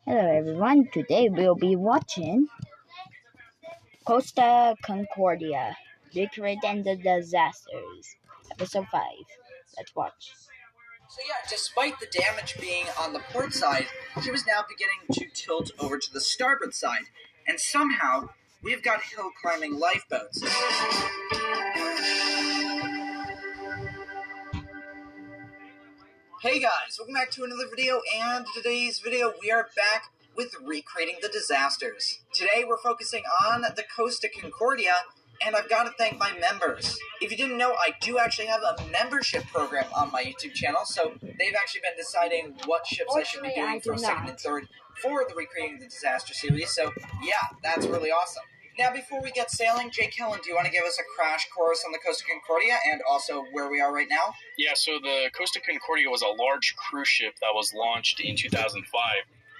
Hello everyone, today we'll be watching Costa Concordia, Victory and the Disasters, Episode 5. Let's watch. So yeah, despite the damage being on the port side, she was now beginning to tilt over to the starboard side, and somehow we've got hill-climbing lifeboats. Hey guys, welcome back to another video, and today's video we are back with recreating the disasters. Today we're focusing on the Costa Concordia, and I've got to thank my members. If you didn't know, I do actually have a membership program on my YouTube channel, so they've actually been deciding what ships I should be doing for second and third for the Recreating the Disaster series, so yeah, that's really awesome. Now, before we get sailing, Jake Helen, do you want to give us a crash course on the Costa Concordia and also where we are right now? Yeah, so the Costa Concordia was a large cruise ship that was launched in 2005,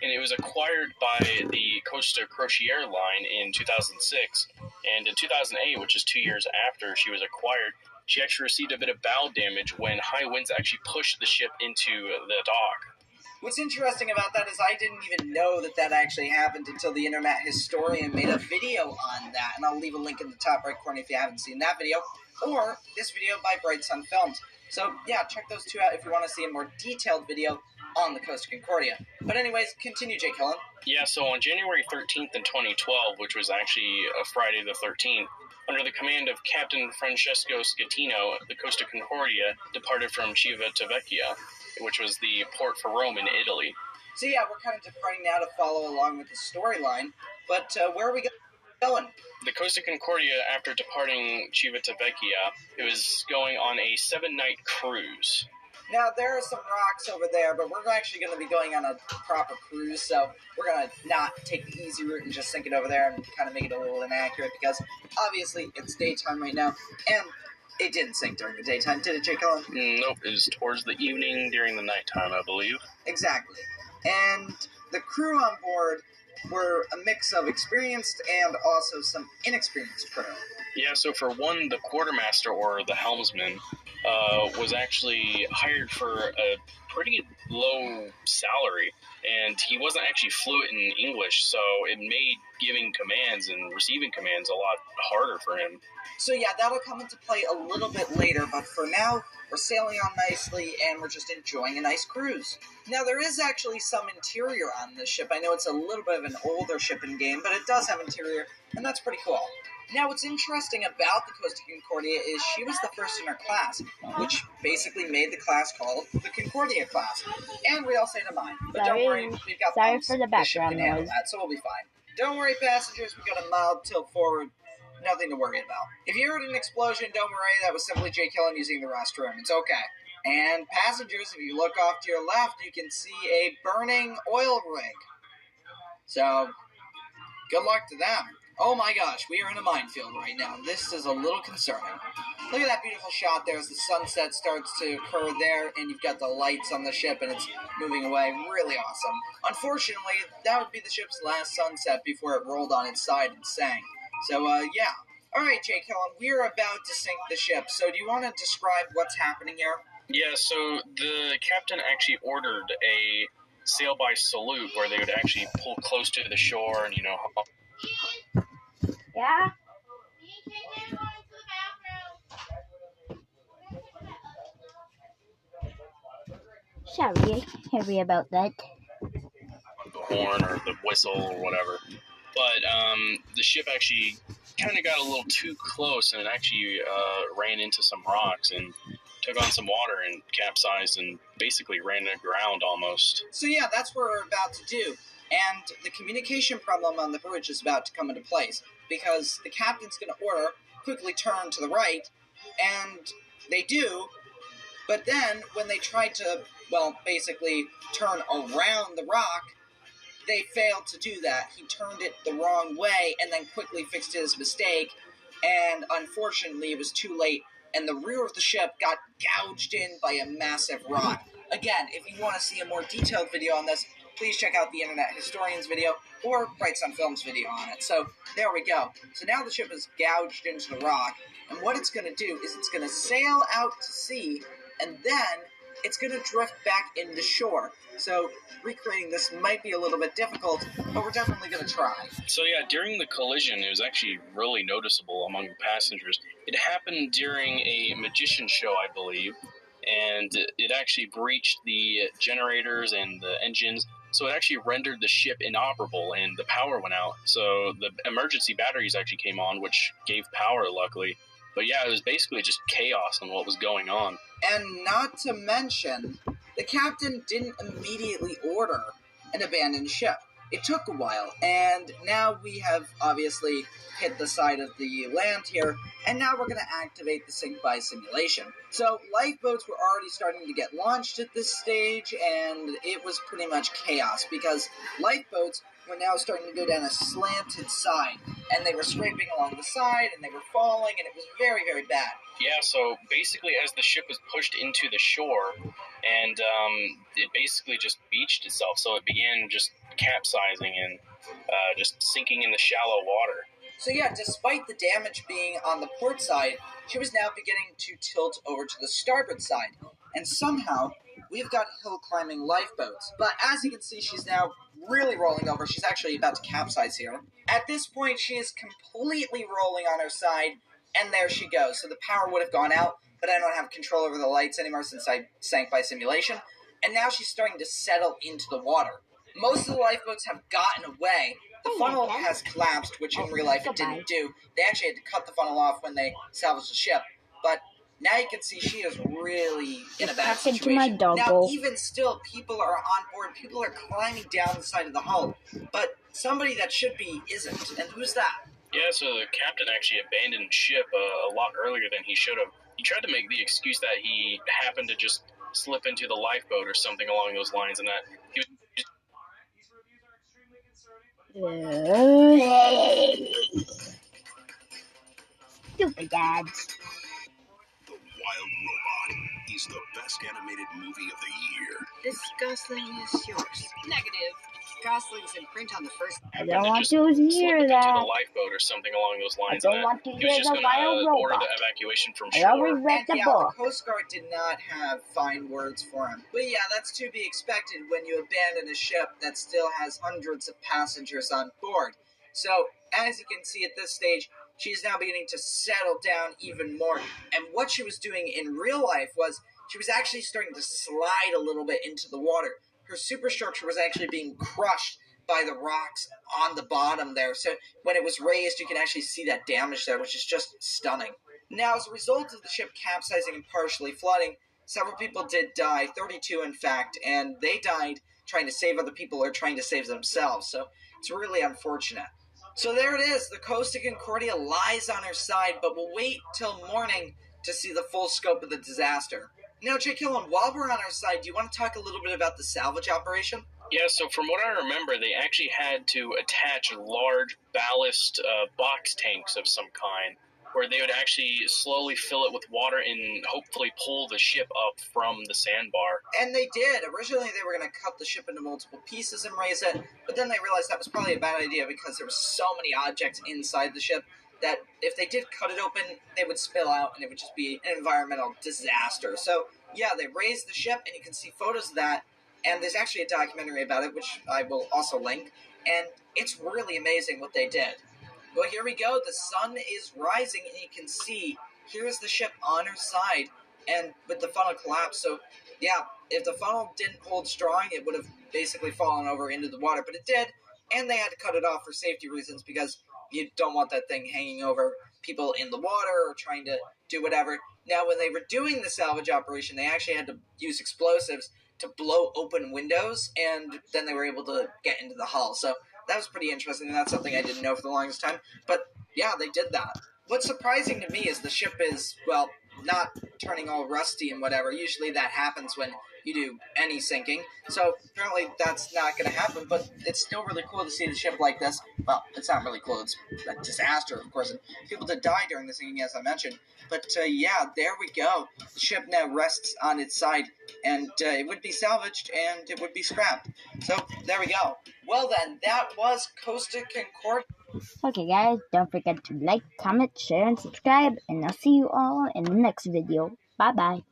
and it was acquired by the Costa Crociere line in 2006. And in 2008, which is 2 years after she was acquired, she actually received a bit of bow damage when high winds actually pushed the ship into the dock. What's interesting about that is I didn't even know that that actually happened until the Internet Historian made a video on that, and I'll leave a link in the top right corner if you haven't seen that video, or this video by Bright Sun Films. So yeah, check those two out if you want to see a more detailed video on the Costa Concordia. But anyways, continue, Jake Helen. Yeah, so on January 13th in 2012, which was actually a Friday the 13th, under the command of Captain Francesco Schettino, the Costa Concordia departed from Civitavecchia, which was the port for Rome in Italy. So yeah, we're kind of departing now to follow along with the storyline, but where are we going? The Costa Concordia, after departing Civitavecchia, it was going on a 7-night cruise. Now, there are some rocks over there, but we're actually going to be going on a proper cruise, so we're going to not take the easy route and just sink it over there and kind of make it a little inaccurate, because obviously it's daytime right now, and it didn't sink during the daytime, did it, Jake Helen? Nope, it was towards the evening during the nighttime, I believe. Exactly. And the crew on board were a mix of experienced and also some inexperienced crew. Yeah, so for one, the quartermaster, or the helmsman, was actually hired for a pretty low salary, and he wasn't actually fluent in English, so it made giving commands and receiving commands a lot harder for him. So yeah, that'll come into play a little bit later, but for now, we're sailing on nicely, and we're just enjoying a nice cruise. Now, there is actually some interior on this ship. I know it's a little bit of an older ship in game, but it does have interior, and that's pretty cool. Now, what's interesting about the Costa Concordia is she was the first in her class, which basically made the class called the Concordia class. And we all say to mine. But don't worry, we've got Sorry pumps. for the background noise. That, so we'll be fine. Don't worry, passengers, we've got a mild tilt forward. Nothing to worry about. If you heard an explosion, don't worry, that was simply Jake Helen using the restroom. It's okay. And passengers, if you look off to your left, you can see a burning oil rig. So, good luck to them. Oh my gosh, we are in a minefield right now. This is a little concerning. Look at that beautiful shot there as the sunset starts to occur there, and you've got the lights on the ship, and it's moving away. Really awesome. Unfortunately, that would be the ship's last sunset before it rolled on its side and sank. So, yeah. Alright, Jake Helen, we're about to sink the ship, so do you want to describe what's happening here? Yeah, so the captain actually ordered a sail by salute where they would actually pull close to the shore and, Yeah? Sorry about that. the horn or the whistle or whatever. But the ship actually kind of got a little too close, and it actually ran into some rocks and took on some water and capsized and basically ran aground almost. So yeah, that's what we're about to do. And the communication problem on the bridge is about to come into place, because the captain's going to order, quickly turn to the right, and they do, but then when they try to, well, basically turn around the rock, they failed to do that. He turned it the wrong way and then quickly fixed his mistake, and unfortunately it was too late, and the rear of the ship got gouged in by a massive rock. Again, if you want to see a more detailed video on this, please check out the Internet Historian's video or Bright Sun Films video on it. So there we go. So now the ship is gouged into the rock, and what it's going to do is it's going to sail out to sea, and then it's going to drift back into shore. So recreating this might be a little bit difficult, but we're definitely going to try. So yeah, during the collision, it was actually really noticeable among the passengers. It happened during a magician show, I believe, and it actually breached the generators and the engines. So it actually rendered the ship inoperable, and the power went out. So the emergency batteries actually came on, which gave power, luckily. But yeah, it was basically just chaos on what was going on. And not to mention, the captain didn't immediately order an abandoned ship. It took a while, and now we have obviously hit the side of the land here, and now we're going to activate the sink by simulation. So lifeboats were already starting to get launched at this stage, and it was pretty much chaos, because lifeboats were now starting to go down a slanted side, and they were scraping along the side, and they were falling, and it was very, very bad. Yeah, so basically as the ship was pushed into the shore, and it basically just beached itself, so it began just capsizing and just sinking in the shallow water. So yeah, despite the damage being on the port side, she was now beginning to tilt over to the starboard side, and somehow we've got hill climbing lifeboats. But as you can see, she's now really rolling over. She's actually about to capsize here. At this point, she is completely rolling on her side, and there she goes. So the power would have gone out, but I don't have control over the lights anymore since I sank by simulation. And now she's starting to settle into the water. Most of the lifeboats have gotten away. The funnel has collapsed, which in real life it didn't do. They actually had to cut the funnel off when they salvaged the ship. But now you can see she is really in a bad situation. Now, even still, people are on board. People are climbing down the side of the hull. But somebody that should be isn't. And who's that? Yeah, so the captain actually abandoned ship a lot earlier than he should have. He tried to make the excuse that he happened to just slip into the lifeboat or something along those lines, and that he was Stupid dads. The Wild Robot is the best animated movie of the year. This Gosling is yours. Negative. Gosling's in print on the first. I don't want to hear into that. the lifeboat or something along those I lines. don't want to he was hear just the going Wild to order Robot. the evacuation from I shore. already read the book. The Coast Guard did not have fine words for him. But yeah, that's to be expected when you abandon a ship that still has hundreds of passengers on board. So, as you can see at this stage, she is now beginning to settle down even more. And what she was doing in real life was she was actually starting to slide a little bit into the water. Her superstructure was actually being crushed by the rocks on the bottom there. So when it was raised, you can actually see that damage there, which is just stunning. Now, as a result of the ship capsizing and partially flooding, several people did die, 32 in fact, and they died trying to save other people or trying to save themselves. So it's really unfortunate. So there it is. The Costa Concordia lies on her side, but we'll wait till morning to see the full scope of the disaster. Now, Jake Hillen, while we're on our side, do you want to talk a little bit about the salvage operation? Yeah, so from what I remember, they actually had to attach large ballast box tanks of some kind, where they would actually slowly fill it with water and hopefully pull the ship up from the sandbar. And they did. Originally, they were going to cut the ship into multiple pieces and raise it, but then they realized that was probably a bad idea because there were so many objects inside the ship that if they did cut it open, they would spill out and it would just be an environmental disaster. So, yeah, they raised the ship, and you can see photos of that. And there's actually a documentary about it, which I will also link. And it's really amazing what they did. Well, here we go. The sun is rising, and you can see here's the ship on her side, and with the funnel collapsed. So, yeah, if the funnel didn't hold strong, it would have basically fallen over into the water. But it did, and they had to cut it off for safety reasons because you don't want that thing hanging over people in the water or trying to do whatever. Now, when they were doing the salvage operation, they actually had to use explosives to blow open windows, and then they were able to get into the hull. So that was pretty interesting, and that's something I didn't know for the longest time. But yeah, they did that. What's surprising to me is the ship is, well, not turning all rusty and whatever. Usually that happens when you do any sinking. So apparently that's not going to happen, but it's still really cool to see the ship like this. Well, it's not really cool. It's a disaster, of course. And people did die during the sinking, as I mentioned. But yeah, there we go. The ship now rests on its side, and it would be salvaged and it would be scrapped. So there we go. Well then, that was Costa Concordia. Okay guys, don't forget to like, comment, share, and subscribe, and I'll see you all in the next video. Bye bye.